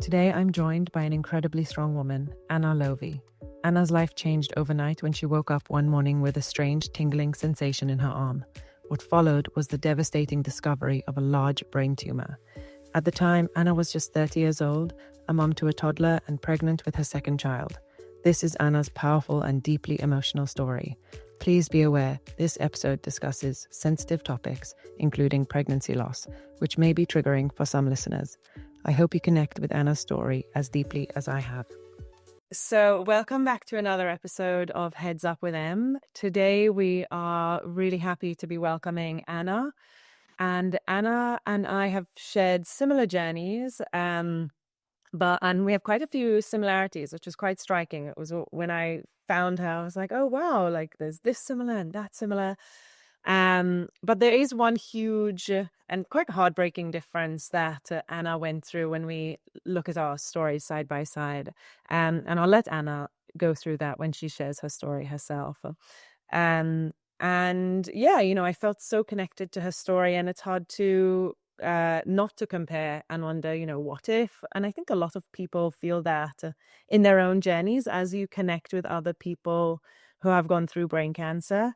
Today I'm joined by an incredibly strong woman, Anna Lowvey. Anna's life changed overnight when she woke up one morning with a strange tingling sensation in her arm. What followed was the devastating discovery of a large brain tumor. At the time, Anna was just 30 years old, a mum to a toddler and pregnant with her second child. This is Anna's powerful and deeply emotional story. Please be aware, this episode discusses sensitive topics, including pregnancy loss, which may be triggering for some listeners. I hope you connect with Anna's story as deeply as I have. So welcome back to another episode of Heads Up with Em. Today we are really happy to be welcoming Anna. And Anna and I have shared similar journeys, and we have quite a few similarities, which is quite striking. It was when I found her, I was like, oh wow, like there's this similar and that similar. But there is one huge and quite heartbreaking difference that Anna went through when we look at our stories side by side. And I'll let Anna go through that when she shares her story herself. And yeah, I felt so connected to her story, and it's hard to not to compare and wonder, what if? And I think a lot of people feel that in their own journeys as you connect with other people who have gone through brain cancer.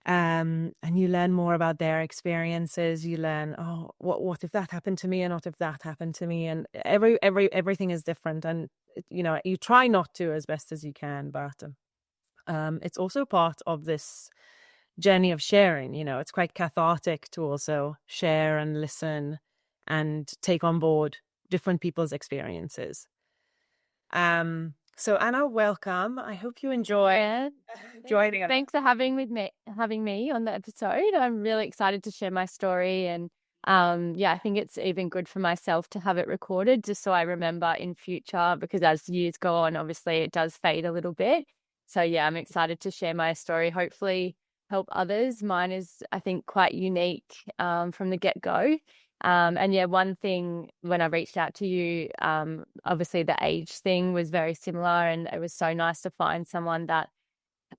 And you learn more about their experiences. You learn, oh, what if that happened to me, and what if that happened to me? And everything is different, and you try not to as best as you can, but it's also part of this journey of sharing. It's quite cathartic to also share and listen and take on board different people's experiences. So Anna, welcome. I hope you enjoy joining us. Thanks for having me on the episode. I'm really excited to share my story, and I think it's even good for myself to have it recorded just so I remember in future, because as years go on, obviously it does fade a little bit. So yeah, I'm excited to share my story, hopefully help others. Mine is, I think, quite unique from the get-go. One thing when I reached out to you, obviously the age thing was very similar, and it was so nice to find someone that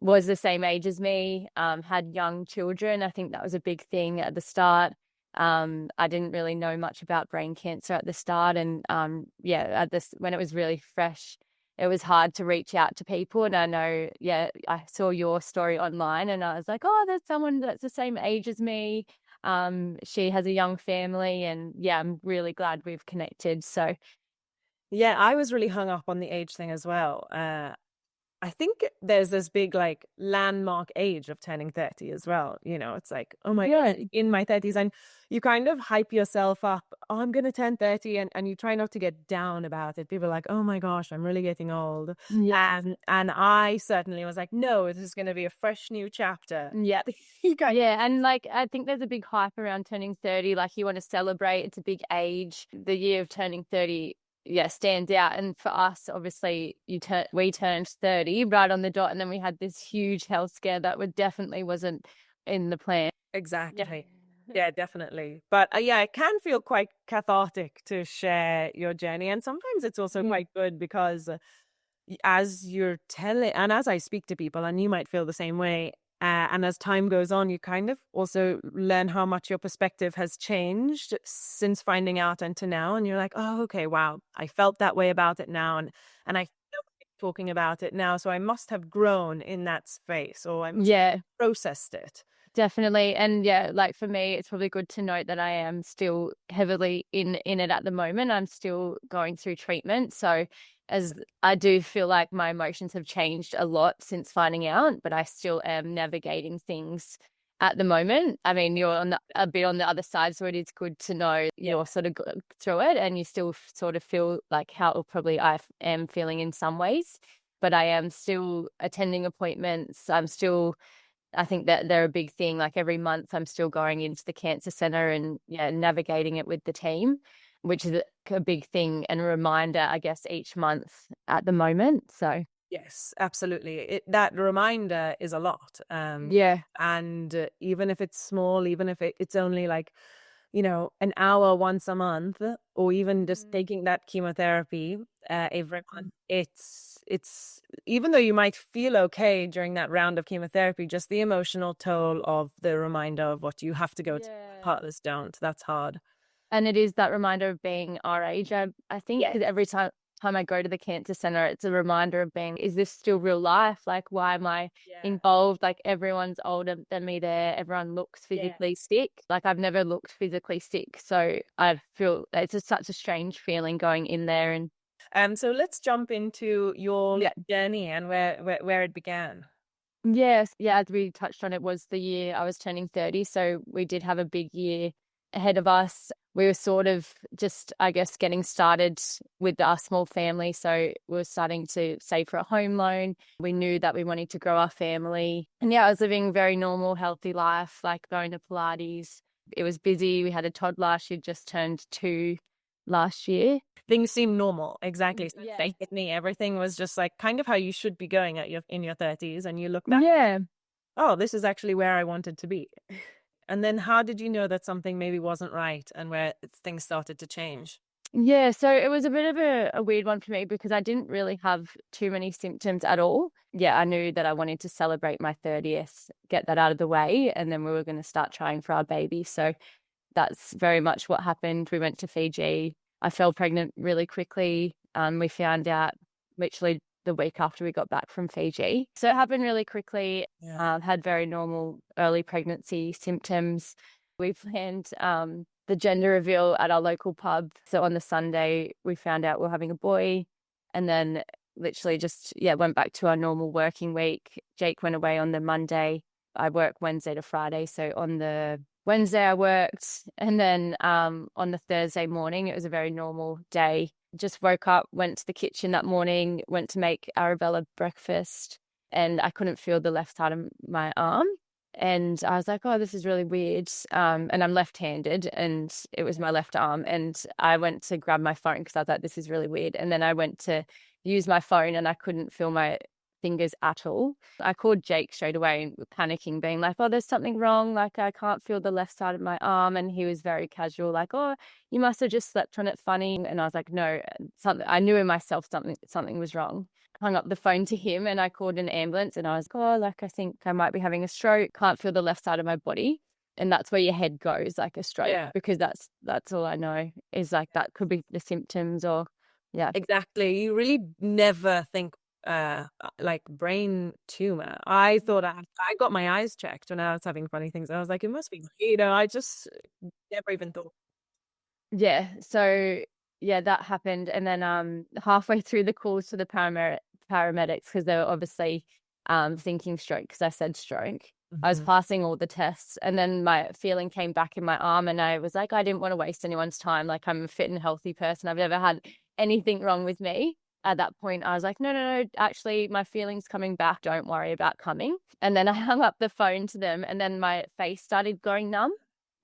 was the same age as me, had young children. I think that was a big thing at the start. I didn't really know much about brain cancer at the start, and when it was really fresh, it was hard to reach out to people. And I know, I saw your story online, and I was like, oh, there's someone that's the same age as me. She has a young family, and I'm really glad we've connected. So yeah, I was really hung up on the age thing as well. I think there's this big landmark age of turning 30 as well. It's like, oh my God, in my 30s, and you kind of hype yourself up. Oh, I'm going to turn 30, and you try not to get down about it. People are like, oh my gosh, I'm really getting old. Yeah. And I certainly was like, no, this is going to be a fresh new chapter. Yeah. And I think there's a big hype around turning 30. Like, you want to celebrate. It's a big age. The year of turning 30 stands out. And for us, obviously, we turned 30 right on the dot, and then we had this huge health scare that definitely wasn't in the plan. Exactly. Yeah, definitely. But it can feel quite cathartic to share your journey, and sometimes it's also quite good because as you're telling, and as I speak to people, and you might feel the same way, and as time goes on, you kind of also learn how much your perspective has changed since finding out and to now. And you're like, oh, okay, wow, I felt that way about it now. And I feel like talking about it now. So I must have grown in that space, or I must have processed it. Definitely. And for me, it's probably good to note that I am still heavily in it at the moment. I'm still going through treatment. So as I do feel like my emotions have changed a lot since finding out, but I still am navigating things at the moment. I mean, you're a bit on the other side, so it is good to know you're sort of through it, and you still sort of feel like how probably I am feeling in some ways, but I am still attending appointments. I think that they're a big thing. Like, every month I'm still going into the cancer center and navigating it with the team, which is a big thing and a reminder, I guess, each month at the moment. So yes, absolutely. That reminder is a lot. And even if it's small, even if it's only an hour once a month, or even just taking that chemotherapy every month, it's even though you might feel okay during that round of chemotherapy, just the emotional toll of the reminder of what you have to go to, partners don't. That's hard. And it is that reminder of being our age, I think, because every time I go to the cancer center, it's a reminder of being, is this still real life? Like, why am I involved? Like, everyone's older than me there. Everyone looks physically sick. Like, I've never looked physically sick. So I feel it's just such a strange feeling going in there. And So let's jump into your journey and where it began. yes, as we touched on, it was the year I was turning 30. So we did have a big year ahead of us. We were sort of just, I guess, getting started with our small family. So we were starting to save for a home loan. We knew that we wanted to grow our family. And I was living a very normal, healthy life, like going to Pilates. It was busy. We had a toddler. She'd just turned 2 last year. Things seem normal. Exactly. So they hit me. Everything was just like kind of how you should be going in your 30s, and you look back. Oh, this is actually where I wanted to be. And then how did you know that something maybe wasn't right and where things started to change? Yeah, so it was a bit of a weird one for me because I didn't really have too many symptoms at all. Yeah, I knew that I wanted to celebrate my 30th, get that out of the way, and then we were going to start trying for our baby. So that's very much what happened. We went to Fiji. I fell pregnant really quickly. We found out literally the week after we got back from Fiji. So it happened really quickly. Had very normal early pregnancy symptoms. We planned the gender reveal at our local pub. So on the Sunday, we found out we were having a boy, and then literally just, went back to our normal working week. Jake went away on the Monday. I work Wednesday to Friday. So on the Wednesday I worked, and then on the Thursday morning, it was a very normal day. Just woke up, went to the kitchen that morning, went to make Arabella breakfast, and I couldn't feel the left side of my arm. And I was like, oh, this is really weird. And I'm left-handed, and it was my left arm. And I went to grab my phone because I was like, this is really weird. And then I went to use my phone, and I couldn't feel my fingers at all. I called Jake straight away, panicking, being like, oh, there's something wrong. Like, I can't feel the left side of my arm. And he was very casual, like, oh, you must have just slept on it funny. And I was like, no, something. I knew in myself something was wrong. Hung up the phone to him, and I called an ambulance, and I was like, oh, like, I think I might be having a stroke. Can't feel the left side of my body. And that's where your head goes, like a stroke, because that's all I know is like that could be the symptoms or Exactly. You really never think like brain tumor. I thought I got my eyes checked when I was having funny things. I was like, it must be, I just never even thought. Yeah. So that happened. And then halfway through the calls to the paramedics, because they were obviously thinking stroke, because I said stroke. I was passing all the tests, and then my feeling came back in my arm, and I was like, I didn't want to waste anyone's time. Like, I'm a fit and healthy person. I've never had anything wrong with me. At that point, I was like, no, actually, my feeling's coming back. Don't worry about coming. And then I hung up the phone to them, and then my face started going numb.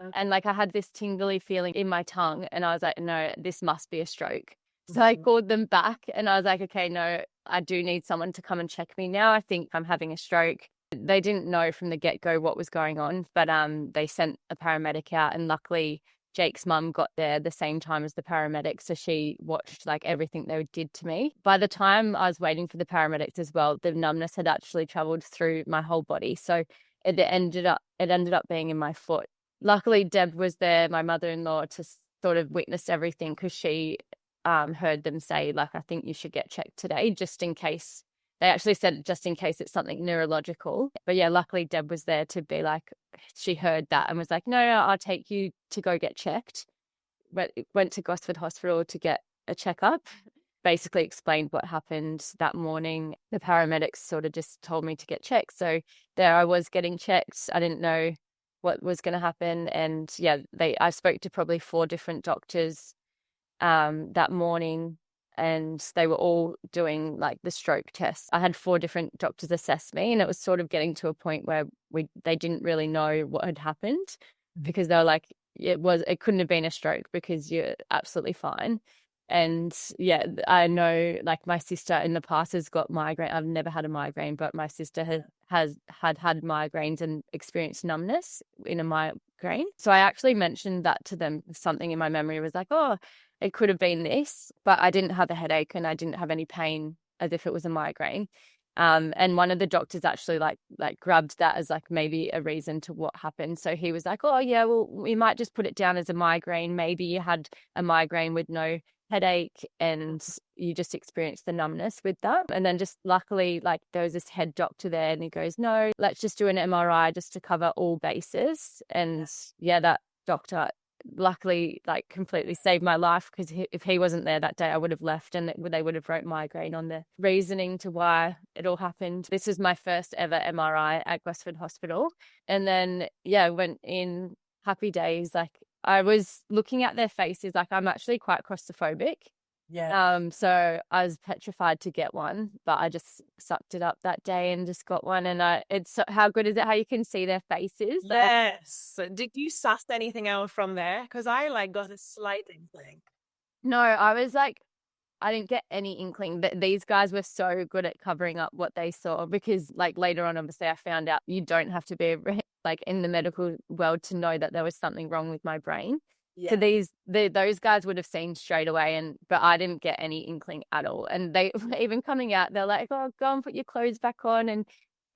Okay. And like I had this tingly feeling in my tongue, and I was like, no, this must be a stroke. So I called them back, and I was like, okay, no, I do need someone to come and check me now. I think I'm having a stroke. They didn't know from the get-go what was going on, but they sent a paramedic out, and luckily Jake's mum got there the same time as the paramedics, so she watched like everything they did to me. By the time I was waiting for the paramedics as well, the numbness had actually traveled through my whole body, so it ended up being in my foot. Luckily, Deb was there, my mother-in-law, to sort of witness everything, because she heard them say, like, I think you should get checked today, just in case. They actually said just in case it's something neurological. But luckily Deb was there to be like, she heard that and was like, no, I'll take you to go get checked. Went to Gosford Hospital to get a checkup. Basically explained what happened that morning. The paramedics sort of just told me to get checked. So there I was getting checked. I didn't know what was going to happen. And I spoke to probably 4 different doctors that morning, and they were all doing like the stroke test. I had 4 different doctors assess me, and it was sort of getting to a point where they didn't really know what had happened, because they were like, it couldn't have been a stroke because you're absolutely fine. And I know, like, my sister in the past has got migraine. I've never had a migraine, but my sister had migraines and experienced numbness in a migraine. So I actually mentioned that to them. Something in my memory was like, oh, it could have been this, but I didn't have a headache and I didn't have any pain as if it was a migraine. And one of the doctors actually like grabbed that as like maybe a reason to what happened. So he was like, oh yeah, well, we might just put it down as a migraine. Maybe you had a migraine with no headache and you just experienced the numbness with that. And then just luckily, like there was this head doctor there and he goes, no, let's just do an MRI just to cover all bases. And yeah, that doctor luckily like completely saved my life, because if he wasn't there that day, I would have left and they would have wrote migraine on the reasoning to why it all happened. This is my first ever MRI at Gosford Hospital. And then, yeah, went in happy days. Like I was looking at their faces, like I'm actually quite claustrophobic. Yeah. So I was petrified to get one, but I just sucked it up that day and just got one. And it's how good is it how you can see their faces? Yes. Did you suss anything out from there? Because I like got a slight inkling. No, I was like, I didn't get any inkling, but these guys were so good at covering up what they saw, because like later on, obviously I found out you don't have to be like in the medical world to know that there was something wrong with my brain. Yeah. So those guys would have seen straight away, but I didn't get any inkling at all. And they even coming out, they're like, oh, go and put your clothes back on and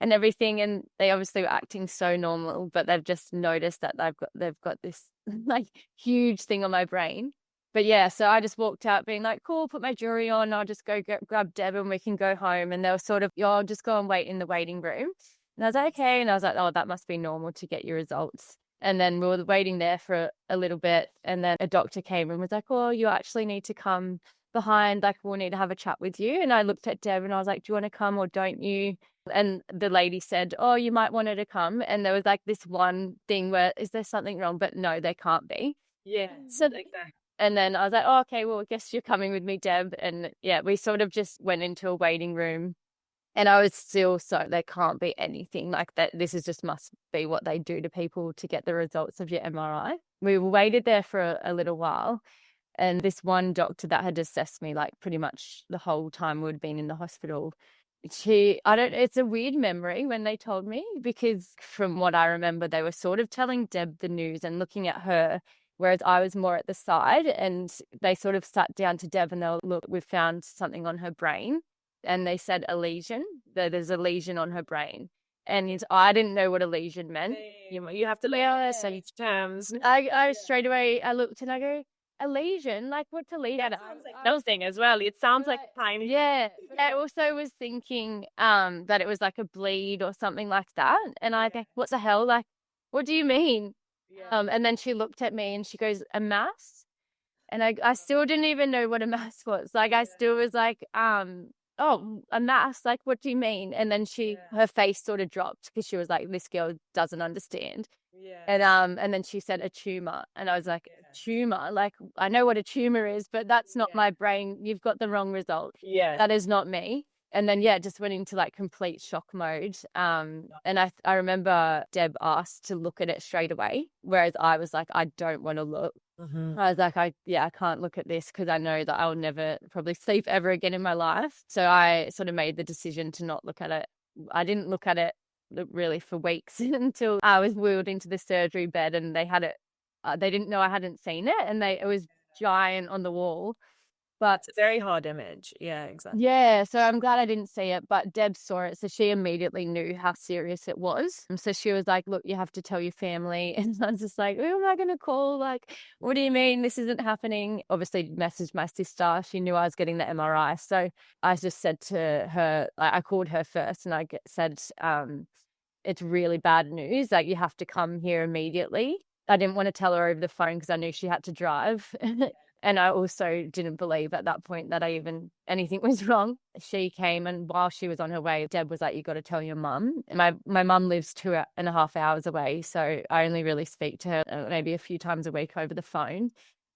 everything. And they obviously were acting so normal, but they've just noticed that they've got this like huge thing on my brain. But yeah, so I just walked out being like, cool, put my jewelry on. I'll just go grab Deb and we can go home. And they were sort of, I'll just go and wait in the waiting room. And I was like, okay. And I was like, oh, that must be normal to get your results. And then we were waiting there for a little bit. And then a doctor came and was like, oh, you actually need to come behind. Like, we'll need to have a chat with you. And I looked at Deb and I was like, do you want to come or don't you? And the lady said, oh, you might want her to come. And there was like this one thing where, is there something wrong? But no, there can't be. Yeah. So and then I was like, oh, okay, well, I guess you're coming with me, Deb. And yeah, we sort of just went into a waiting room. And I was still there can't be anything like that. This is just must be what they do to people to get the results of your MRI. We waited there for a little while. And this one doctor that had assessed me like pretty much the whole time we'd been in the hospital, it's a weird memory when they told me, because from what I remember, they were sort of telling Deb the news and looking at her, whereas I was more at the side. And they sort of sat down to Deb and they were, look, we've found something on her brain. And they said a lesion, that there's a lesion on her brain. And I didn't know what a lesion meant. You have to learn such terms. I straight away, I looked and I go, a lesion? Like, what's a lesion? Yeah, that sounds like nothing as well. It sounds like tiny. Yeah. I also was thinking that it was like a bleed or something like that. And I think, what the hell? Like, what do you mean? Yeah. And then she looked at me and she goes, a mass? And I still didn't even know what a mass was. Like, I still was like, oh, a mass? Like, what do you mean? And then her face sort of dropped, because she was like, this girl doesn't understand. Yeah. And then she said a tumor. And I was like, tumor? Like, I know what a tumor is, but that's not my brain. You've got the wrong result. Yeah. That is not me. And then, yeah, just went into like complete shock mode. And I remember Deb asked to look at it straight away, whereas I was like, I don't want to look. Mm-hmm. I was like, I can't look at this, because I know that I'll never probably sleep ever again in my life. So I sort of made the decision to not look at it. I didn't look at it really for weeks until I was wheeled into the surgery bed, and they had it. They didn't know I hadn't seen it, and it was giant on the wall. But it's a very hard image. Yeah, exactly. Yeah, so I'm glad I didn't see it, but Deb saw it, so she immediately knew how serious it was. And so she was like, look, you have to tell your family. And I was just like, who am I going to call? Like, what do you mean this isn't happening? Obviously messaged my sister. She knew I was getting the MRI. So I just said to her, I called her first, and I said, it's really bad news. Like, you have to come here immediately. I didn't want to tell her over the phone because I knew she had to drive. And I also didn't believe at that point that anything was wrong. She came, and while she was on her way, Deb was like, you got to tell your mum. My mum lives 2.5 hours away, so I only really speak to her maybe a few times a week over the phone.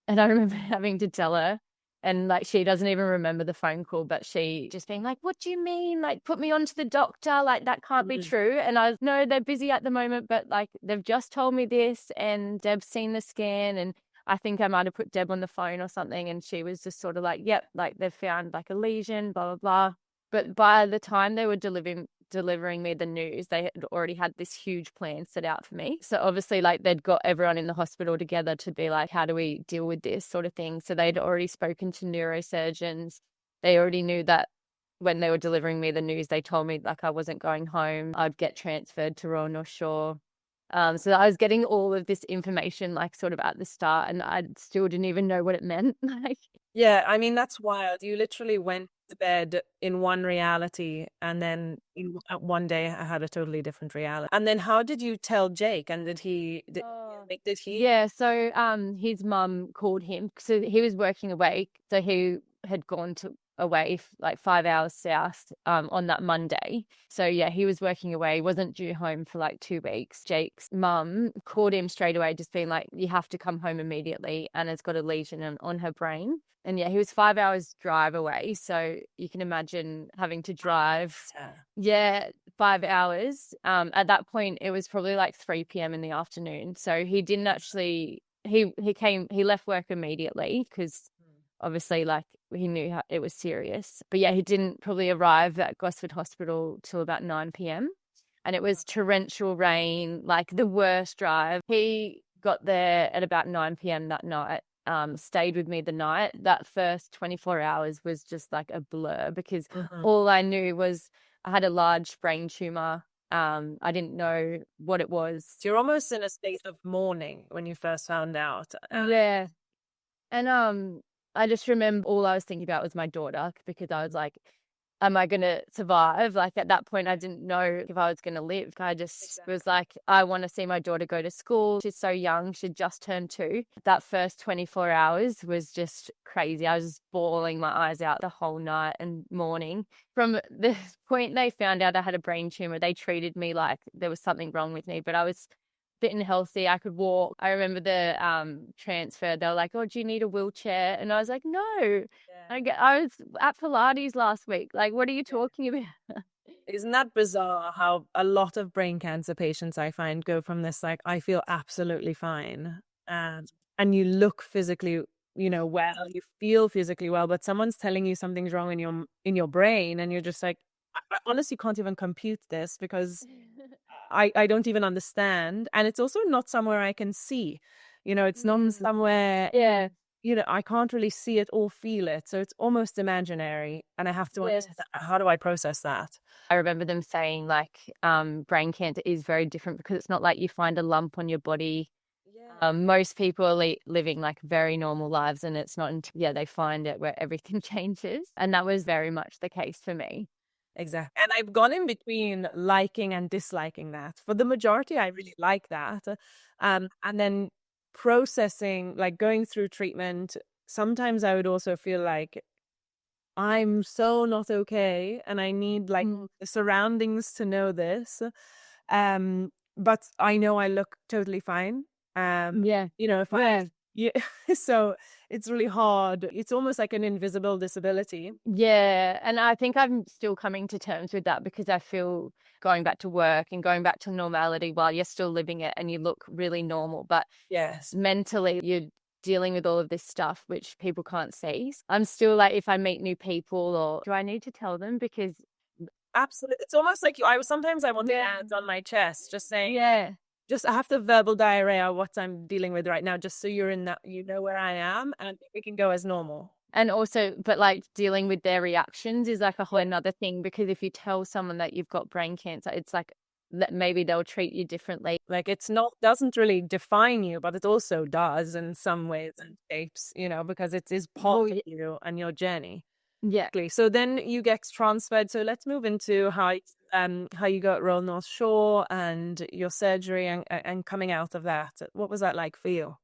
And I remember having to tell her, and like, she doesn't even remember the phone call, but she just being like, what do you mean? Like, put me on to the doctor. Like, that can't be true. And I was, no, they're busy at the moment, but like, they've just told me this, and Deb's seen the scan, and I think I might have put Deb on the phone or something, and she was just sort of like, yep, like they've found like a lesion, blah, blah, blah. But by the time they were delivering me the news, they had already had this huge plan set out for me. So obviously, like, they'd got everyone in the hospital together to be like, how do we deal with this sort of thing? So they'd already spoken to neurosurgeons. They already knew that when they were delivering me the news, they told me like I wasn't going home. I'd get transferred to Royal North Shore. So I was getting all of this information like sort of at the start, and I still didn't even know what it meant. Like, Yeah, I mean, that's wild. You literally went to bed in one reality, and then one day I had a totally different reality. And then how did you tell Jake? And did he? yeah, so his mum called him. So he was working away. So he had gone to away like 5 hours south on that Monday. So yeah, he was working away, wasn't due home for like 2 weeks. Jake's mum called him straight away, just being like, you have to come home immediately. Anna's got a lesion on her brain. And yeah, he was 5 hours drive away. So you can imagine having to drive. Yeah, 5 hours. At that point, it was probably like 3 p.m. in the afternoon. So he didn't actually, he left work immediately because obviously like he knew how it was serious. But yeah, he didn't probably arrive at Gosford Hospital till about 9 p.m. And it was torrential rain, like the worst drive. He got there at about 9 p.m. that night. Stayed with me the night. That first 24 hours was just like a blur because all I knew was I had a large brain tumor. I didn't know what it was. So you're almost in a state of mourning when you first found out. Yeah. And I just remember all I was thinking about was my daughter because I was like, am I going to survive? Like at that point, I didn't know if I was going to live. I just was like, I want to see my daughter go to school. She's so young. She just turned 2. That first 24 hours was just crazy. I was just bawling my eyes out the whole night and morning. From the point they found out I had a brain tumor, they treated me like there was something wrong with me, but I was fit and healthy. I could walk. I remember the transfer. They were like, "Oh, do you need a wheelchair?" And I was like, "No." I was at Pilates last week. Like, what are you talking about? Isn't that bizarre how a lot of brain cancer patients I find go from this, like, I feel absolutely fine. And you look physically, well, you feel physically well, but someone's telling you something's wrong in your brain, and you're just like, I honestly can't even compute this because I don't even understand. And it's also not somewhere I can see. It's not somewhere, Yeah. I can't really see it or feel it. So it's almost imaginary. And I have to understand, how do I process that? I remember them saying like brain cancer is very different because it's not like you find a lump on your body. Most people are living like very normal lives, and it's not until they find it where everything changes. And that was very much the case for me. Exactly. And I've gone in between liking and disliking that. For the majority, I really like that. And then processing, like going through treatment, sometimes I would also feel like I'm so not okay and I need like the surroundings to know this. But I know I look totally fine. If yeah, so it's really hard. It's almost like an invisible disability. Yeah. And I think I'm still coming to terms with that because I feel going back to work and going back to normality while you're still living it and you look really normal. But yes, mentally, you're dealing with all of this stuff, which people can't see. I'm still like, if I meet new people, or do I need to tell them? Because absolutely. It's almost like sometimes I want to hands on my chest, just saying, just I have the verbal diarrhea of what I'm dealing with right now, just so you're in that, where I am, and we can go as normal. And also, but like dealing with their reactions is like a whole another thing, because if you tell someone that you've got brain cancer, it's like that maybe they'll treat you differently. Like doesn't really define you, but it also does in some ways and shapes, because it is part of you and your journey. Yeah. So then you get transferred. So let's move into how you got Royal North Shore and your surgery and coming out of that. What was that like for you?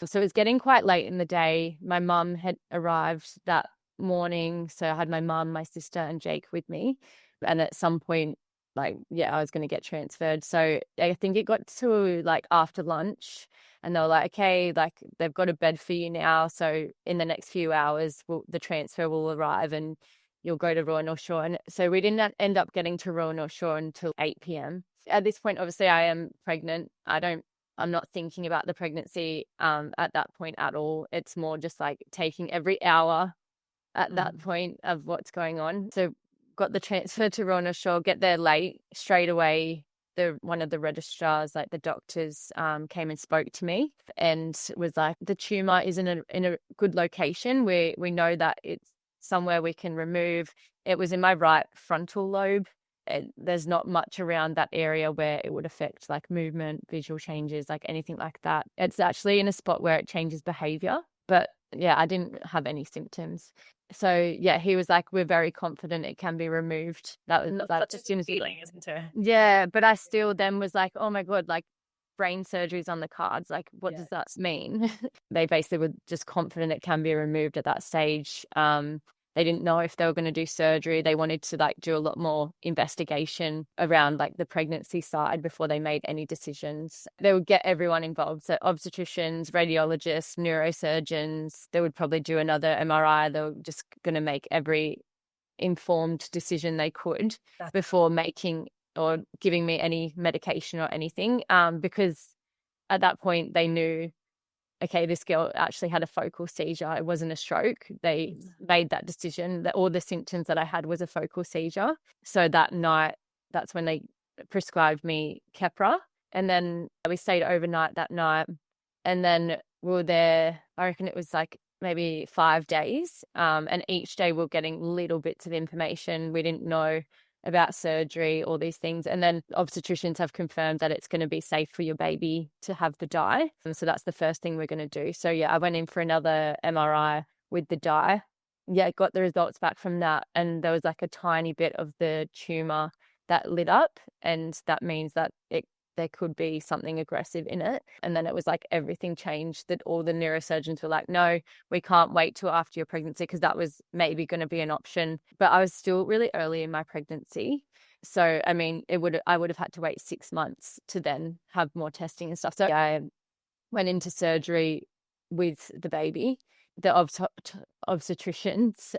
So it was getting quite late in the day. My mum had arrived that morning. So I had my mum, my sister, and Jake with me. And at some point, I was going to get transferred. So I think it got to like after lunch, and they were like, okay, like they've got a bed for you now. So in the next few hours, the transfer will arrive and you'll go to Royal North Shore. And so we didn't end up getting to Royal North Shore until 8 p.m. At this point, obviously, I am pregnant. I'm not thinking about the pregnancy at that point at all. It's more just like taking every hour at that point of what's going on. So got the transfer to Royal North Shore, get there late, straight away. One of the registrars, like the doctors, came and spoke to me and was like, the tumor is in a good location where we know that it's somewhere we can remove. It was in my right frontal lobe. There's not much around that area where it would affect like movement, visual changes, like anything like that. It's actually in a spot where it changes behavior. But yeah, I didn't have any symptoms. So yeah, he was like, we're very confident it can be removed. That was Not like, such a feeling, isn't it? yeah, but I still then was like, oh my God, like brain surgery's on the cards. Like, what does that mean? They basically were just confident it can be removed at that stage. They didn't know if they were going to do surgery. They wanted to like do a lot more investigation around like the pregnancy side before they made any decisions. They would get everyone involved. So obstetricians, radiologists, neurosurgeons, they would probably do another MRI. They were just going to make every informed decision they could before making or giving me any medication or anything, because at that point they knew, okay, this girl actually had a focal seizure. It wasn't a stroke. They made that decision that all the symptoms that I had was a focal seizure. So that night, that's when they prescribed me Keppra. And then we stayed overnight that night. And then we were there, I reckon it was like maybe 5 days. And each day we were getting little bits of information. We didn't know about surgery, all these things. And then obstetricians have confirmed that it's going to be safe for your baby to have the dye. And so that's the first thing we're going to do. So yeah, I went in for another MRI with the dye. Yeah, got the results back from that. And there was like a tiny bit of the tumor that lit up. And that means that there could be something aggressive in it. And then it was like everything changed, that all the neurosurgeons were like, no, we can't wait till after your pregnancy, because that was maybe going to be an option. But I was still really early in my pregnancy. So, I mean, I would have had to wait 6 months to then have more testing and stuff. So I went into surgery with the baby. The obstetricians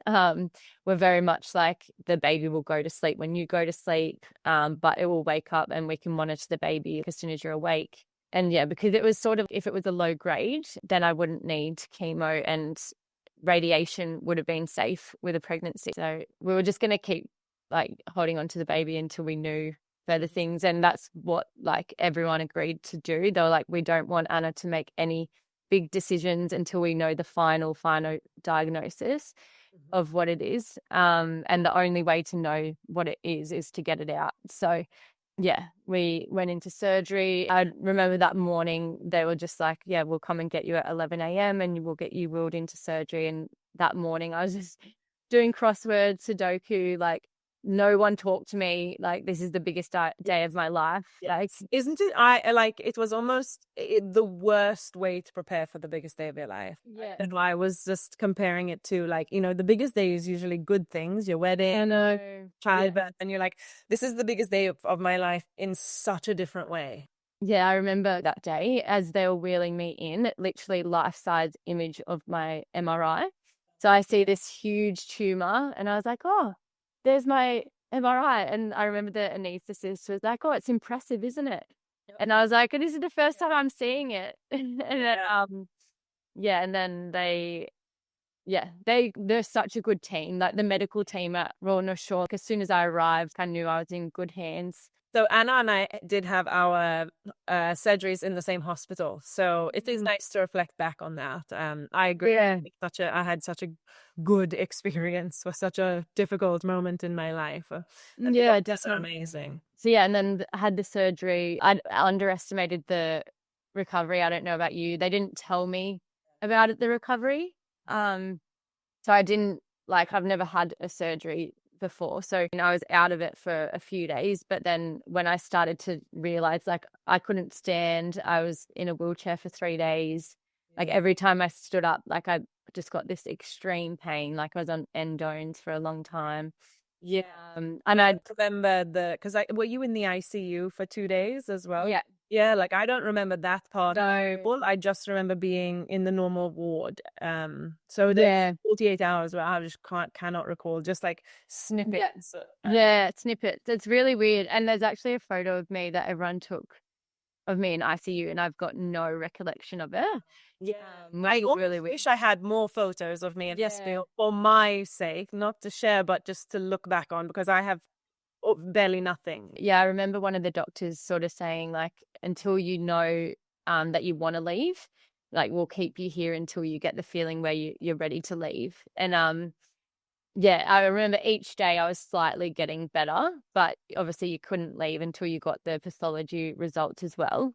were very much like, the baby will go to sleep when you go to sleep, but it will wake up and we can monitor the baby as soon as you're awake. And yeah, because it was sort of, if it was a low grade, then I wouldn't need chemo, and radiation would have been safe with a pregnancy. So we were just going to keep like holding on to the baby until we knew further things. And that's what like everyone agreed to do. They were like, we don't want Anna to make any big decisions until we know the final diagnosis of what it is. And the only way to know what it is to get it out. So yeah, we went into surgery. I remember that morning they were just like, yeah, we'll come and get you at 11 a.m. and we'll get you wheeled into surgery. And that morning I was just doing crosswords, Sudoku, like no one talked to me. Like, this is the biggest day of my life. Like, isn't it? I like, it was almost the worst way to prepare for the biggest day of your life. Yeah. And I was just comparing it to, like, you know, the biggest day is usually good things, your wedding, childbirth, and you're like, this is the biggest day of my life in such a different way. Yeah, I remember that day as they were wheeling me in, literally life-size image of my MRI. So I see this huge tumor and I was like, oh, there's my MRI. And I remember the anaesthetist was like, oh, it's impressive, isn't it? Yep. And I was like, this is the first time I'm seeing it. And then, and then they're such a good team. Like the medical team at Royal North Shore, as soon as I arrived, I knew I was in good hands. So Anna and I did have our surgeries in the same hospital. So it is nice to reflect back on that. I agree. Yeah. I had such a good experience for such a difficult moment in my life. Yeah, that's amazing. So yeah, and then I had the surgery. I underestimated the recovery. I don't know about you. They didn't tell me about it, the recovery. So I didn't, like, I've never had a surgery before. So I was out of it for a few days. But then when I started to realize, like, I couldn't stand, I was in a wheelchair for 3 days. Like every time I stood up, like I just got this extreme pain. Like I was on endones for a long time. Yeah. And I remember because were you in the ICU for 2 days as well? Yeah. Yeah, like I don't remember that part. No. I just remember being in the normal ward. So the 48 hours where I just cannot recall, just like snippets. Yeah, snippets. It's really weird. And there's actually a photo of me that everyone took of me in ICU, and I've got no recollection of it. Yeah, I really wish I had more photos of me and for my sake, not to share, but just to look back on, because I have barely nothing. Yeah, I remember one of the doctors sort of saying, like, until you know that you want to leave, like, we'll keep you here until you get the feeling where you're ready to leave. And yeah, I remember each day I was slightly getting better, but obviously you couldn't leave until you got the pathology results as well.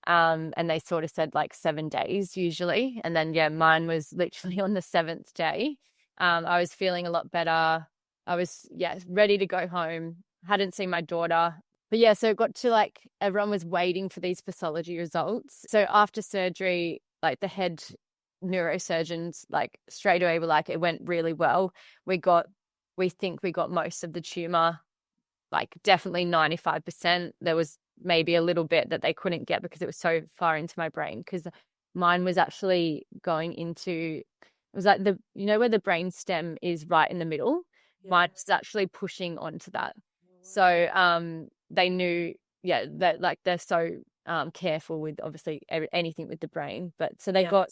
And they sort of said like 7 days usually. And then, yeah, mine was literally on the seventh day. I was feeling a lot better. I was, yeah, ready to go home. Hadn't seen my daughter. But yeah, so it got to like everyone was waiting for these pathology results. So after surgery, like the head neurosurgeons, like straight away were like, it went really well. We think we got most of the tumor, like definitely 95%. There was maybe a little bit that they couldn't get because it was so far into my brain, because mine was actually going into, it was like where the brain stem is right in the middle. Yeah. Mine was actually pushing onto that. So they knew, yeah, that like they're so careful with obviously anything with the brain. But so they got,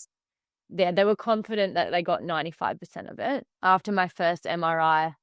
yeah, they were confident that they got 95% of it. After my first MRI,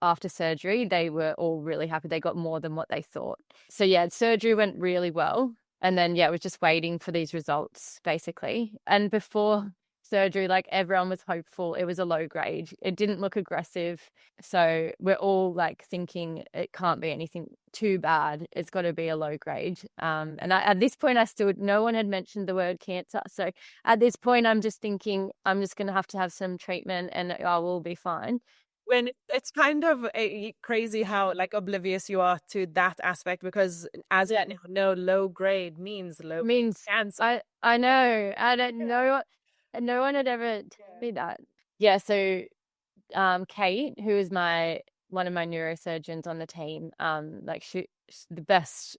after surgery, they were all really happy. They got more than what they thought. So yeah, surgery went really well. And then, yeah, it was just waiting for these results basically. And before surgery, like everyone was hopeful. It was a low grade. It didn't look aggressive. So we're all like thinking it can't be anything too bad. It's got to be a low grade. At this point, no one had mentioned the word cancer. So at this point, I'm just thinking I'm just going to have some treatment and I will be fine. When it's kind of crazy how like oblivious you are to that aspect, because as you know, low grade means cancer. I know. I don't know. And no one had ever told me that. Yeah. So, Kate, who is one of my neurosurgeons on the team, like she's the best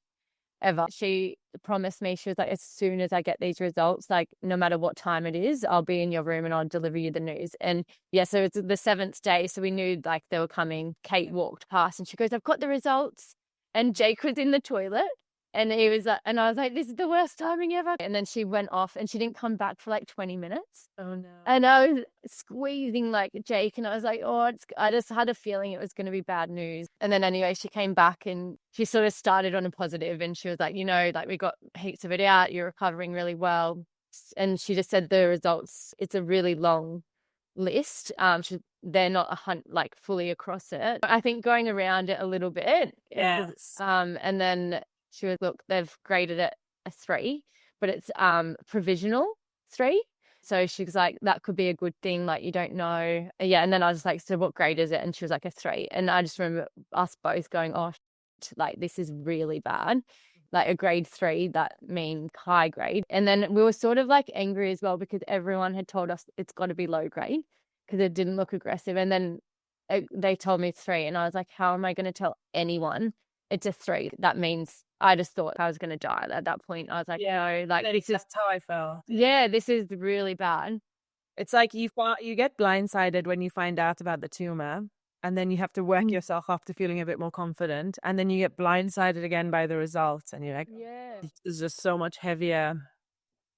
ever. She promised me, she was like, as soon as I get these results, like no matter what time it is, I'll be in your room and I'll deliver you the news. And yeah, so it's the seventh day. So we knew like they were coming. Kate walked past and she goes, I've got the results. And Jake was in the toilet. And he was like, and I was like, this is the worst timing ever. And then she went off and she didn't come back for like 20 minutes. Oh no. And I was squeezing like Jake and I was like, I just had a feeling it was going to be bad news. And then anyway, she came back and she sort of started on a positive and she was like, like we got heaps of it out. You're recovering really well. And she just said the results, it's a really long list. They're not like fully across it. I think going around it a little bit. Yes. And then she was, look, they've graded it a 3, but it's provisional 3. So she was like, that could be a good thing. Like, you don't know. Yeah. And then I was like, so what grade is it? And she was like a 3. And I just remember us both going, oh, like this is really bad. Like a grade 3, that means high grade. And then we were sort of like angry as well because everyone had told us it's got to be low grade because it didn't look aggressive. And then they told me 3. And I was like, how am I going to tell anyone it's a 3? That means I just thought I was going to die at that point. I was like, no, like that's how I felt. Yeah, this is really bad. It's like you get blindsided when you find out about the tumor, and then you have to work yourself up to feeling a bit more confident, and then you get blindsided again by the results, and you're like, yeah, it's just so much heavier.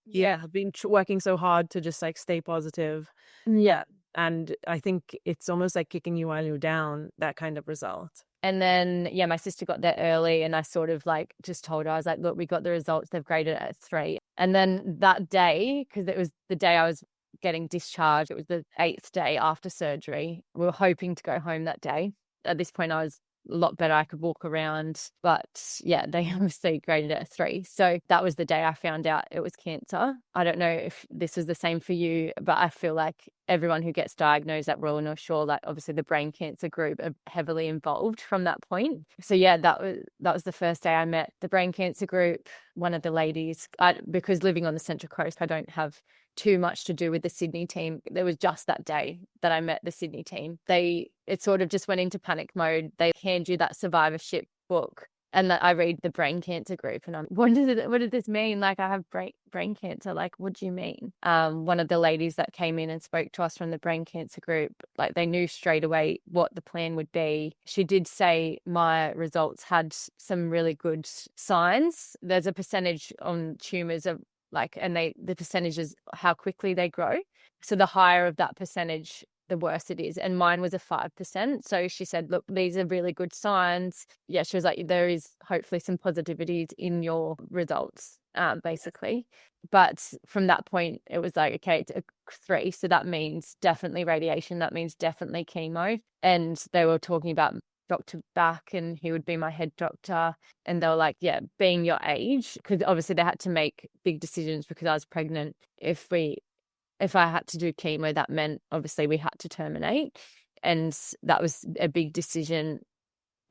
Yeah, I've been working so hard to just like stay positive. Yeah. And I think it's almost like kicking you while you're down, that kind of result. And then, yeah, my sister got there early and I sort of like just told her, I was like, look, we got the results. They've graded it at 3. And then that day, because it was the day I was getting discharged, it was the 8th day after surgery. We were hoping to go home that day. At this point, I was a lot better. I could walk around. But yeah, they obviously graded it a 3. So that was the day I found out it was cancer. I don't know if this was the same for you, but I feel like everyone who gets diagnosed at Royal North Shore, like obviously the brain cancer group are heavily involved from that point. So yeah, that was the first day I met the brain cancer group. One of the ladies, because living on the Central Coast, I don't have too much to do with the Sydney team. There was just that day that I met the Sydney team. It sort of just went into panic mode. They hand you that survivorship book and that I read the brain cancer group and I'm, what does this mean? Like I have brain cancer. Like, what do you mean? One of the ladies that came in and spoke to us from the brain cancer group, like they knew straight away what the plan would be. She did say my results had some really good signs. There's a percentage on tumors of like, and the percentage is how quickly they grow. So the higher of that percentage, the worse it is. And mine was a 5%. So she said, look, these are really good signs. Yeah, she was like, there is hopefully some positivities in your results. basically. But from that point, it was like, okay, it's a 3. So that means definitely radiation. That means definitely chemo. And they were talking about Dr. Back, and he would be my head doctor. And they were like, yeah, being your age, because obviously they had to make big decisions because I was pregnant. If I had to do chemo, that meant obviously we had to terminate. And that was a big decision,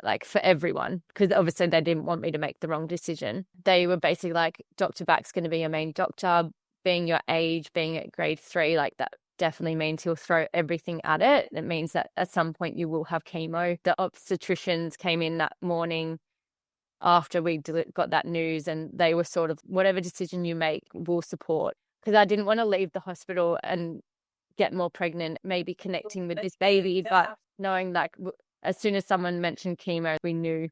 like for everyone, because obviously they didn't want me to make the wrong decision. They were basically like, Dr. Back's going to be your main doctor, being your age, being at grade 3, like that definitely means he'll throw everything at it. It means that at some point you will have chemo. The obstetricians came in that morning after we got that news, and they were sort of, whatever decision you make, we'll support. Because I didn't want to leave the hospital and get more pregnant, maybe connecting with this baby, but knowing like as soon as someone mentioned chemo, we knew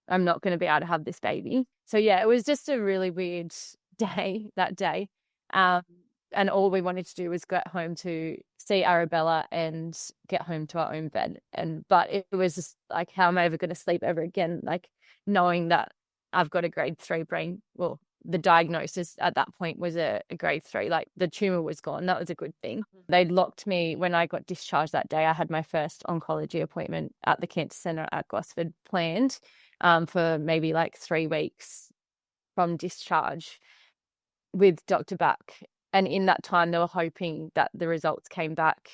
I'm not going to be able to have this baby. So yeah, it was just a really weird day that day. And all we wanted to do was get home to see Arabella and get home to our own bed. But it was just like, how am I ever going to sleep ever again? Like knowing that I've got a grade 3 brain, well, the diagnosis at that point was a grade 3, like the tumor was gone. That was a good thing. They locked me when I got discharged that day. I had my first oncology appointment at the cancer center at Gosford planned for maybe like 3 weeks from discharge with Dr. Back. And in that time, they were hoping that the results came back.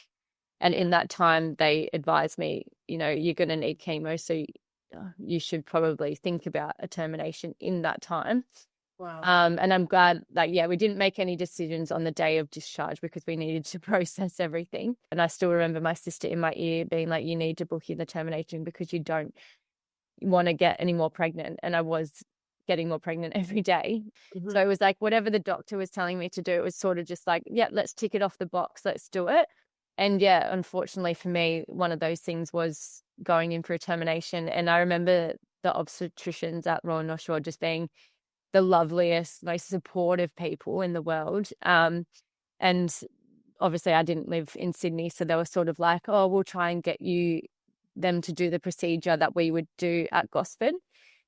And in that time, they advised me, you're going to need chemo, so you should probably think about a termination in that time. Wow. And I'm glad we didn't make any decisions on the day of discharge because we needed to process everything. And I still remember my sister in my ear being like, you need to book in the termination because you don't want to get any more pregnant. And I was getting more pregnant every day. Mm-hmm. So it was like whatever the doctor was telling me to do, it was sort of just like, yeah, let's tick it off the box. Let's do it. And yeah, unfortunately for me, one of those things was going in for a termination. And I remember the obstetricians at Royal North Shore just being the loveliest, most supportive people in the world. And obviously I didn't live in Sydney, so they were sort of like, oh, we'll try and get them to do the procedure that we would do at Gosford.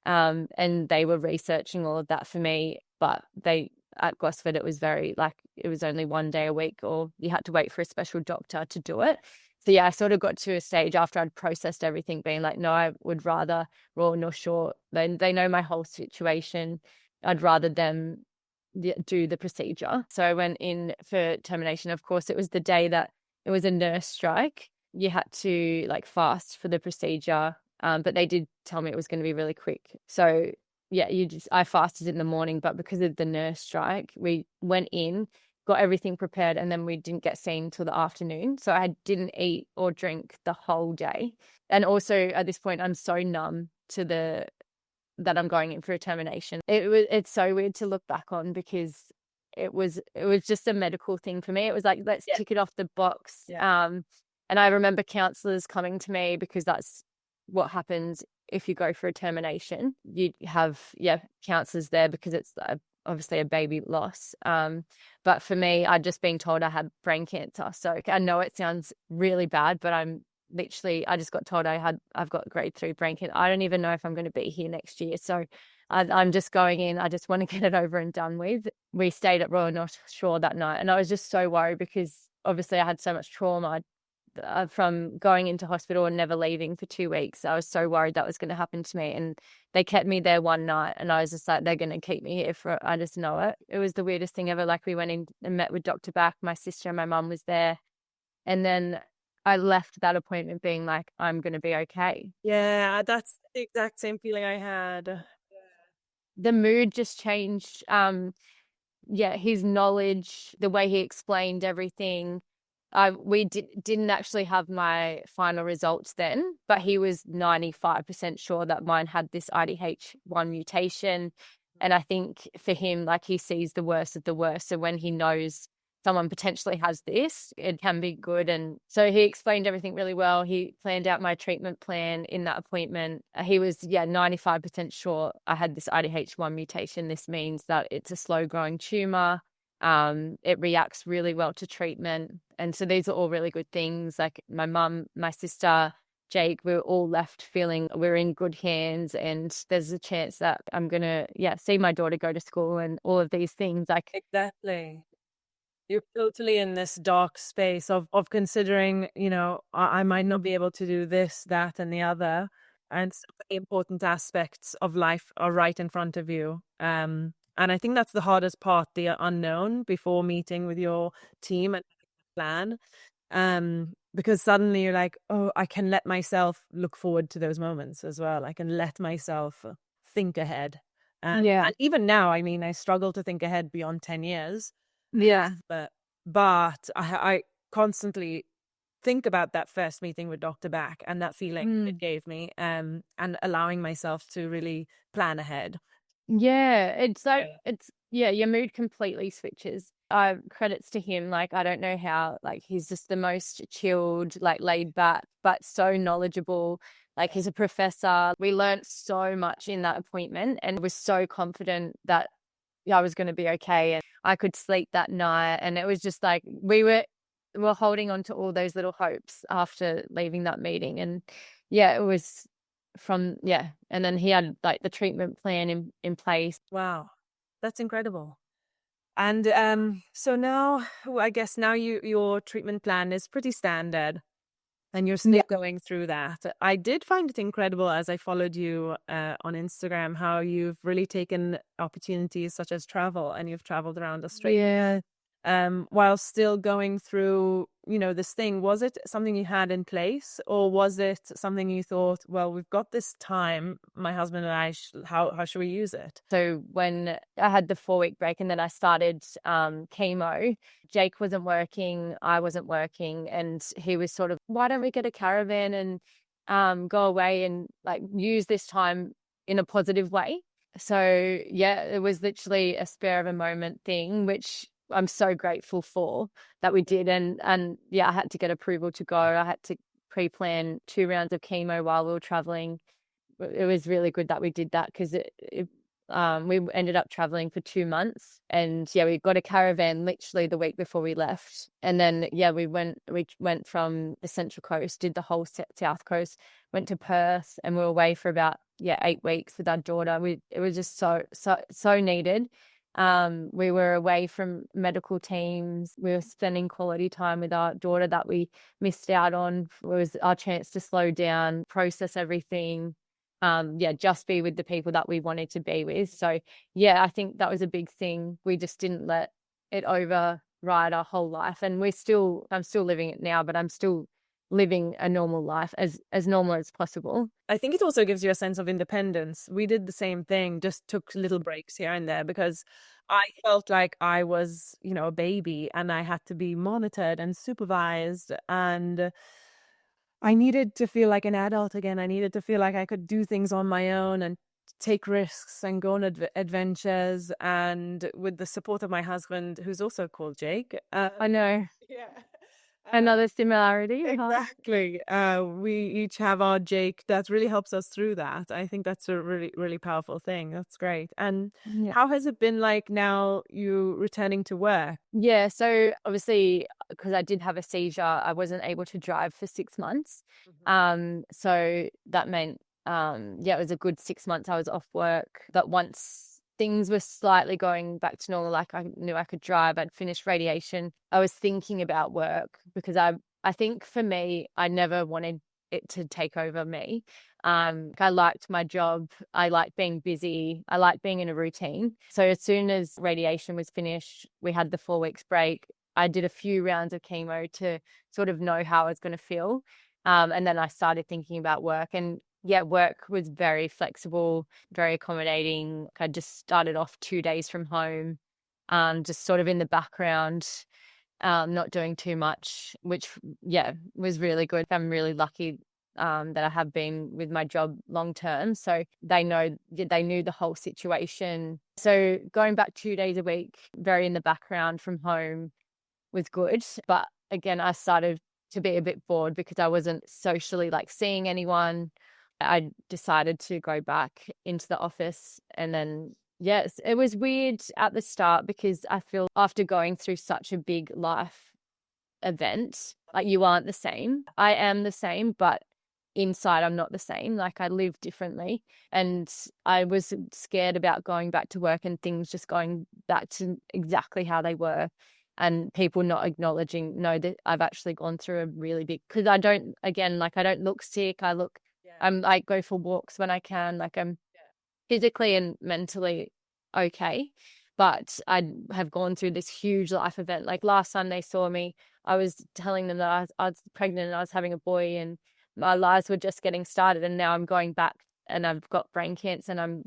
And they were researching all of that for me, but at Gosford, it was it was only 1 day a week, or you had to wait for a special doctor to do it. So yeah, I sort of got to a stage after I'd processed everything being like, no, I would rather Royal North Shore. They know my whole situation. I'd rather them do the procedure. So I went in for termination. Of course, it was the day that it was a nurse strike. You had to fast for the procedure, but they did tell me it was going to be really quick. So yeah, I fasted in the morning, but because of the nurse strike, we went in, got everything prepared, and then we didn't get seen till the afternoon. So I didn't eat or drink the whole day. And also at this point, I'm so numb to that I'm going in for a termination. It's so weird to look back on because it was just a medical thing for me. It was like, let's tick it off the box. Yeah. And I remember counselors coming to me because that's what happens if you go for a termination. You have counselors there because it's obviously a baby loss. But for me, I'd just been told I had brain cancer. So I know it sounds really bad, but I just got told I've got grade 3 brain cancer. I don't even know if I'm going to be here next year. So I'm just going in. I just want to get it over and done with. We stayed at Royal North Shore that night, and I was just so worried because obviously I had so much trauma from going into hospital and never leaving for 2 weeks. I was so worried that was going to happen to me, and they kept me there one night, and I was just like, they're going to keep me here I just know it. It was the weirdest thing ever. We went in and met with Dr. Back. My sister and my mum was there, and then I left that appointment being like, I'm going to be okay. Yeah, that's the exact same feeling I had. The mood just changed. His knowledge, the way he explained everything. We didn't actually have my final results then, but he was 95% sure that mine had this IDH1 mutation. And I think for him, he sees the worst of the worst. So when he knows someone potentially has this, it can be good. And so he explained everything really well. He planned out my treatment plan in that appointment. He was 95% sure I had this IDH1 mutation. This means that it's a slow growing tumor. It reacts really well to treatment. And so these are all really good things. My mum, my sister, Jake, we were all left feeling we're in good hands, and there's a chance that I'm going to, see my daughter go to school and all of these things. Like, Exactly. You're totally in this dark space of considering, I might not be able to do this, that, and the other. And some very important aspects of life are right in front of you. And I think that's the hardest part, the unknown before meeting with your team and plan. Because suddenly you're like, oh, I can let myself look forward to those moments as well. I can let myself think ahead. And even now, I mean, I struggle to think ahead beyond 10 years. Yeah. But I constantly think about that first meeting with Dr. Back and that feeling it gave me, and allowing myself to really plan ahead. Yeah, your mood completely switches. Credits to him. Like, I don't know how, like, he's just the most chilled, like, laid back, but so knowledgeable. Like, he's a professor. We learned so much in that appointment and was so confident that I was going to be okay. And I could sleep that night. And it was just like, we were holding on to all those little hopes after leaving that meeting. And it was and then he had like the treatment plan in place. Wow, that's incredible. And so now, I guess now your treatment plan is pretty standard, and you're still going through that. I did find it incredible as I followed you on Instagram, how you've really taken opportunities such as travel, and you've traveled around Australia. While still going through, this thing. Was it something you had in place, or was it something you thought, well, we've got this time, my husband and I, how should we use it? So when I had the 4-week break and then I started chemo, Jake wasn't working, I wasn't working, and he was sort of, why don't we get a caravan and go away and like use this time in a positive way? So it was literally a spur of a moment thing, which I'm so grateful for that we did. And I had to get approval to go. I had to pre-plan 2 rounds of chemo while we were traveling. It was really good that we did that, because we ended up traveling for 2 months, and we got a caravan literally the week before we left. And then we went from the Central Coast, did the whole South Coast, went to Perth, and we were away for about 8 weeks with our daughter. It was just so needed. We were away from medical teams. We were spending quality time with our daughter that we missed out on. It was our chance to slow down, process everything. Just be with the people that we wanted to be with. So I think that was a big thing. We just didn't let it override our whole life. And I'm still living it now, but I'm still living a normal life, as normal as possible. I think it also gives you a sense of independence. We did the same thing, just took little breaks here and there, because I felt like I was, a baby, and I had to be monitored and supervised, and I needed to feel like an adult again. I needed to feel like I could do things on my own and take risks and go on adventures, and with the support of my husband, who's also called Jake. I know. Yeah. Another similarity. Exactly. We each have our Jake that really helps us through that. I think that's a really, really powerful thing. That's great. And how has it been like now you returning to work? Yeah, so obviously, because I did have a seizure, I wasn't able to drive for 6 months. So that meant, it was a good 6 months I was off work. But once things were slightly going back to normal, like I knew I could drive, I'd finished radiation, I was thinking about work, because I think for me, I never wanted it to take over me. I liked my job. I liked being busy. I liked being in a routine. So as soon as radiation was finished, we had the 4 weeks break. I did a few rounds of chemo to sort of know how I was going to feel. And then I started thinking about work, and work was very flexible, very accommodating. I just started off 2 days from home, just sort of in the background, not doing too much, which, was really good. I'm really lucky that I have been with my job long term. So they knew the whole situation. So going back 2 days a week, very in the background from home, was good. But again, I started to be a bit bored because I wasn't socially like seeing anyone. I decided to go back into the office, and then yes, it was weird at the start, because I feel after going through such a big life event, like, you aren't the same. I am the same, but inside I'm not the same. Like I live differently, and I was scared about going back to work and things just going back to exactly how they were, and people not acknowledging, no, that I've actually gone through a really big, because I don't, again, like I don't look sick. I'm like go for walks when I can. Like I'm physically and mentally okay. But I have gone through this huge life event. Like last Sunday saw me, I was telling them that I was pregnant and I was having a boy, and my lives were just getting started. And now I'm going back and I've got brain cancer and I'm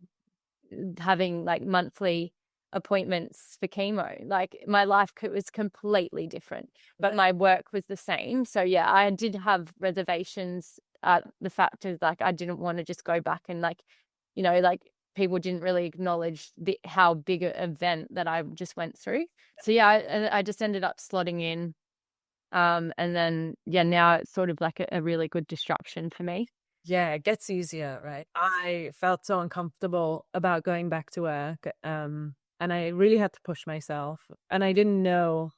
having like monthly appointments for chemo. Like my life was completely different, but my work was the same. So yeah, I did have reservations at the fact of like I didn't want to just go back and like, like people didn't really acknowledge how big an event that I just went through. So yeah, I just ended up slotting in. And then yeah, now it's sort of like a really good distraction for me. Yeah, it gets easier, right? I felt so uncomfortable about going back to work, and I really had to push myself, and I didn't know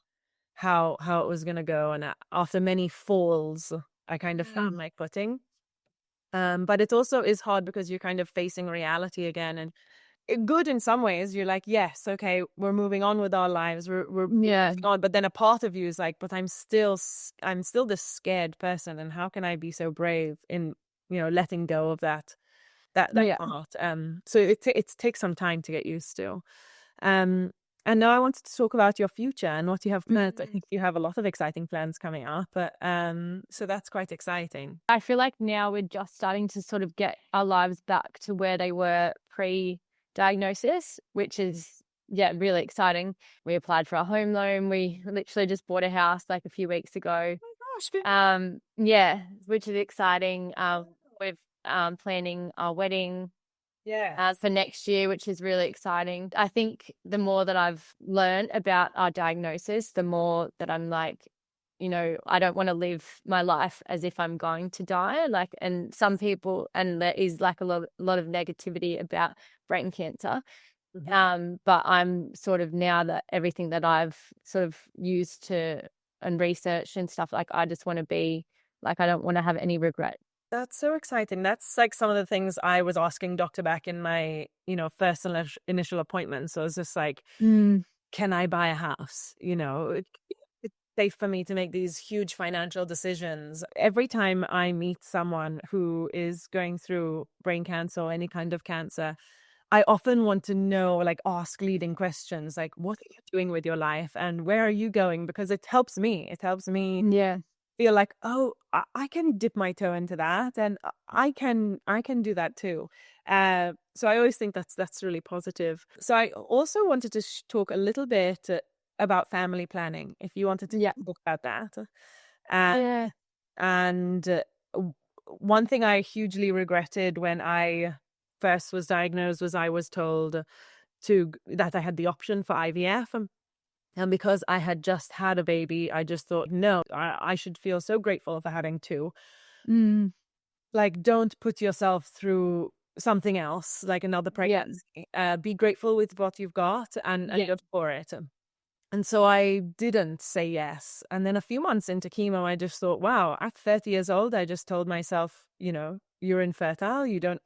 how it was gonna go. And after many falls, I kind of found my footing. But it also is hard because you're kind of facing reality again, and good in some ways. You're like, yes, okay, we're moving on with our lives, we're Yeah. moving on. But then a part of you is like, but I'm still this scared person, and how can I be so brave in letting go of that Yeah. part. So it takes some time to get used to. Um, and now I wanted to talk about your future and what you have planned. I think you have a lot of exciting plans coming up, but so that's quite exciting. I feel like now we're just starting to sort of get our lives back to where they were pre-diagnosis, which is, yeah, really exciting. We applied for a home loan. We literally just bought a house like a few weeks ago. Oh my gosh, Yeah, which is exciting. We've planning our wedding yeah. for next year, which is really exciting. I think the more that I've learned about our diagnosis, the more that I'm like, I don't want to live my life as if I'm going to die. Like, and some people, and there is like a lot of negativity about brain cancer. But I'm sort of, now that everything that I've sort of used to and researched and stuff, like I just want to be like, I don't want to have any regret. That's so exciting. That's like some of the things I was asking Dr. Beck in my, first initial appointment. So it's just like, can I buy a house? It's safe for me to make these huge financial decisions. Every time I meet someone who is going through brain cancer or any kind of cancer, I often want to know, like, ask leading questions, like, what are you doing with your life and where are you going? Because it helps me. It helps me Yeah. feel like, oh, I can dip my toe into that, and I can do that too. So I always think that's really positive. So I also wanted to talk a little bit about family planning, if you wanted to Yeah. talk about that. Uh, Yeah. and one thing I hugely regretted when I first was diagnosed was I was told that I had the option for IVF. And because I had just had a baby, I just thought, no, I should feel so grateful for having two. Mm. Like, don't put yourself through something else, like another Yeah. pregnancy. Be grateful with what you've got and Yeah. go for it. And so I didn't say yes. And then a few months into chemo, I just thought, wow, at 30 years old, I just told myself, you're infertile, you don't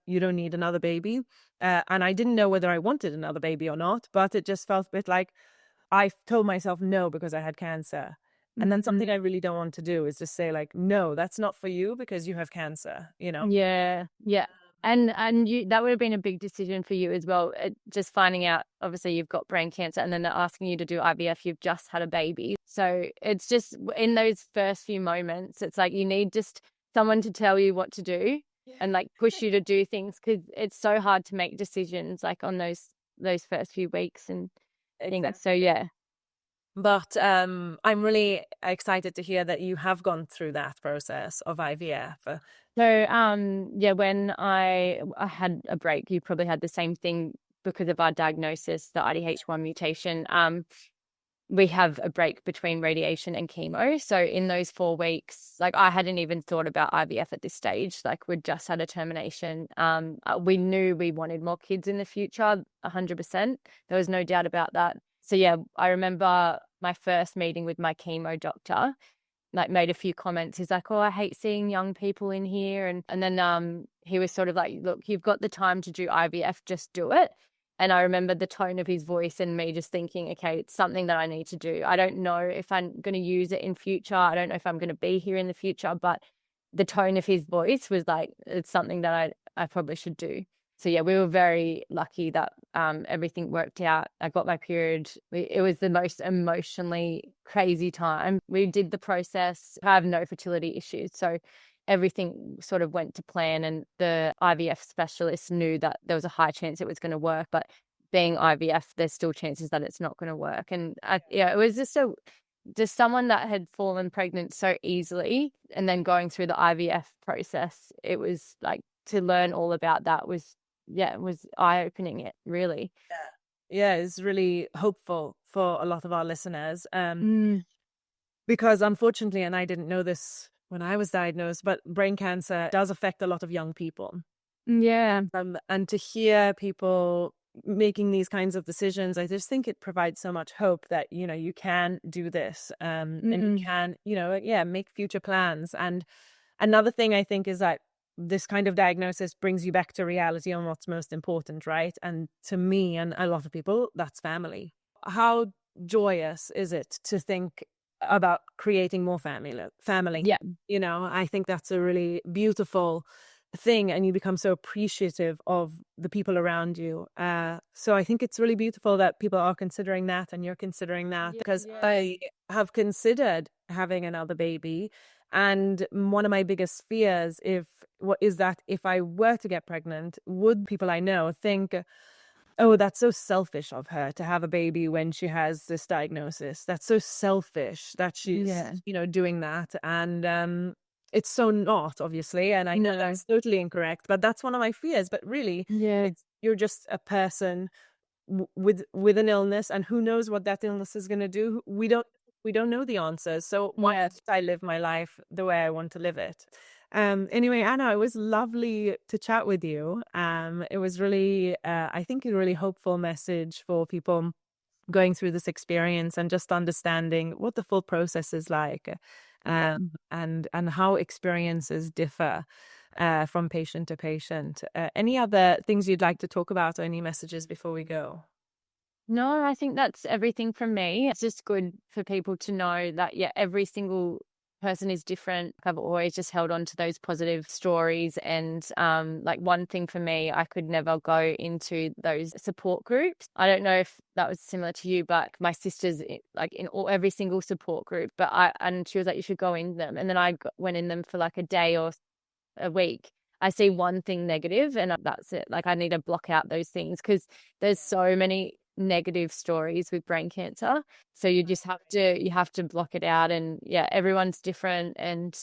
need another baby. And I didn't know whether I wanted another baby or not, but it just felt a bit like I told myself no because I had cancer. And then something I really don't want to do is just say like, no, that's not for you because you have cancer. Yeah. Yeah. And you, that would have been a big decision for you as well. Just finding out, obviously you've got brain cancer, and then they're asking you to do IVF. You've just had a baby, so it's just in those first few moments, it's like you need just someone to tell you what to do and like push you to do things, because it's so hard to make decisions like on those first few weeks and things. So yeah. But I'm really excited to hear that you have gone through that process of IVF. So, yeah, when I had a break, you probably had the same thing because of our diagnosis, the IDH1 mutation. We have a break between radiation and chemo. So in those 4 weeks, like I hadn't even thought about IVF at this stage. Like we'd just had a termination. We knew we wanted more kids in the future, 100%. There was no doubt about that. So yeah, I remember my first meeting with my chemo doctor. like made a few comments. He's like, "Oh, I hate seeing young people in here." And then he was sort of like, "Look, you've got the time to do IVF, just do it." And I remember the tone of his voice and me just thinking, okay, it's something that I need to do. I don't know if I'm going to use it in future. I don't know if I'm going to be here in the future, but the tone of his voice was like, it's something that I probably should do. So yeah, we were very lucky that everything worked out. I got my period. It was the most emotionally crazy time. We did the process. I have no fertility issues. So everything sort of went to plan, and the IVF specialist knew that there was a high chance it was going to work, but being IVF, there's still chances that it's not going to work. And it was just someone that had fallen pregnant so easily, and then going through the IVF process, it was like, to learn all about that was eye-opening, it really. Yeah, it's really hopeful for a lot of our listeners. Because unfortunately, and I didn't know this when I was diagnosed, but brain cancer does affect a lot of young people. Yeah. And to hear people making these kinds of decisions, I just think it provides so much hope that, you can do this, and you can, make future plans. And another thing I think is that this kind of diagnosis brings you back to reality on what's most important, right? And to me and a lot of people, that's family. How joyous is it to think about creating more family? Yeah. I think that's a really beautiful thing, and you become so appreciative of the people around you. So I think it's really beautiful that people are considering that, and you're considering that, because I have considered having another baby. And one of my biggest fears is that if I were to get pregnant, would people I know think, oh, that's so selfish of her to have a baby when she has this diagnosis. That's so selfish that she's, doing that. And it's so not, obviously. And I know that's totally incorrect, but that's one of my fears. But really, you're just a person with an illness, and who knows what that illness is going to do. We don't know the answers. So why don't I live my life the way I want to live it? Anyway, Anna, it was lovely to chat with you. It was really, I think, a really hopeful message for people going through this experience, and just understanding what the full process is like, and how experiences differ from patient to patient. Any other things you'd like to talk about, or any messages before we go? No, I think that's everything from me. It's just good for people to know that, every single person is different. I've always just held on to those positive stories. And like, one thing for me, I could never go into those support groups. I don't know if that was similar to you, but my sister's like in every single support group, and she was like, you should go in them. And then I went in them for like a day or a week. I see one thing negative, and that's it. Like, I need to block out those things, because there's so many negative stories with brain cancer. So you just have to block it out. And everyone's different, and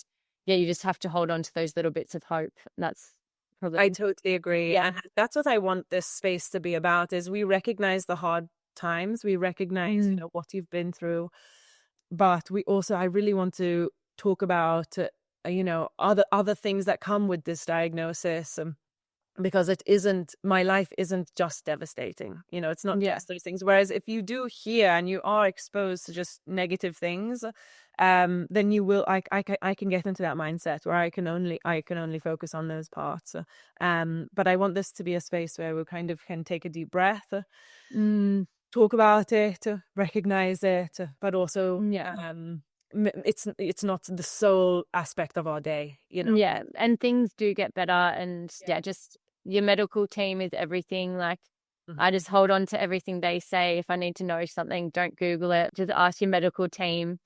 you just have to hold on to those little bits of hope. That's probably, I totally agree. And that's what I want this space to be about, is we recognize the hard times, we recognize what you've been through, but we also, I really want to talk about other things that come with this diagnosis, because my life isn't just devastating. It's not just those things. Whereas if you do hear and you are exposed to just negative things, then you will, I can get into that mindset where I can only focus on those parts. But I want this to be a space where we kind of can take a deep breath, talk about it, recognize it, but also, it's not the sole aspect of our day, and things do get better. And just your medical team is everything. Like, I just hold on to everything they say. If I need to know something, don't Google it, just ask your medical team.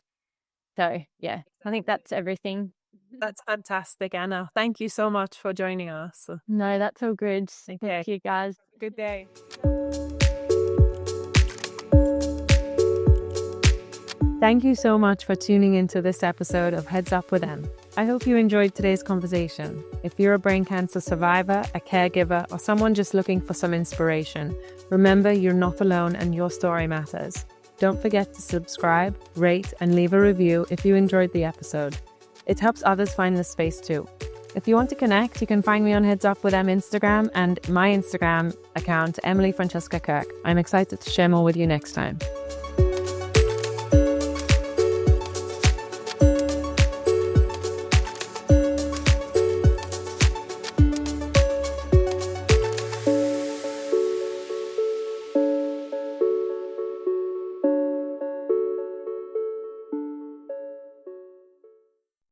So I think that's everything. That's fantastic, Anna. Thank you so much for joining us. No, that's all good. Thank you, guys. Good day. Thank you so much for tuning into this episode of Heads Up with Em. I hope you enjoyed today's conversation. If you're a brain cancer survivor, a caregiver, or someone just looking for some inspiration, remember you're not alone and your story matters. Don't forget to subscribe, rate, and leave a review if you enjoyed the episode. It helps others find this space too. If you want to connect, you can find me on Heads Up with Em Instagram and my Instagram account, Emily Francesca Kirk. I'm excited to share more with you next time.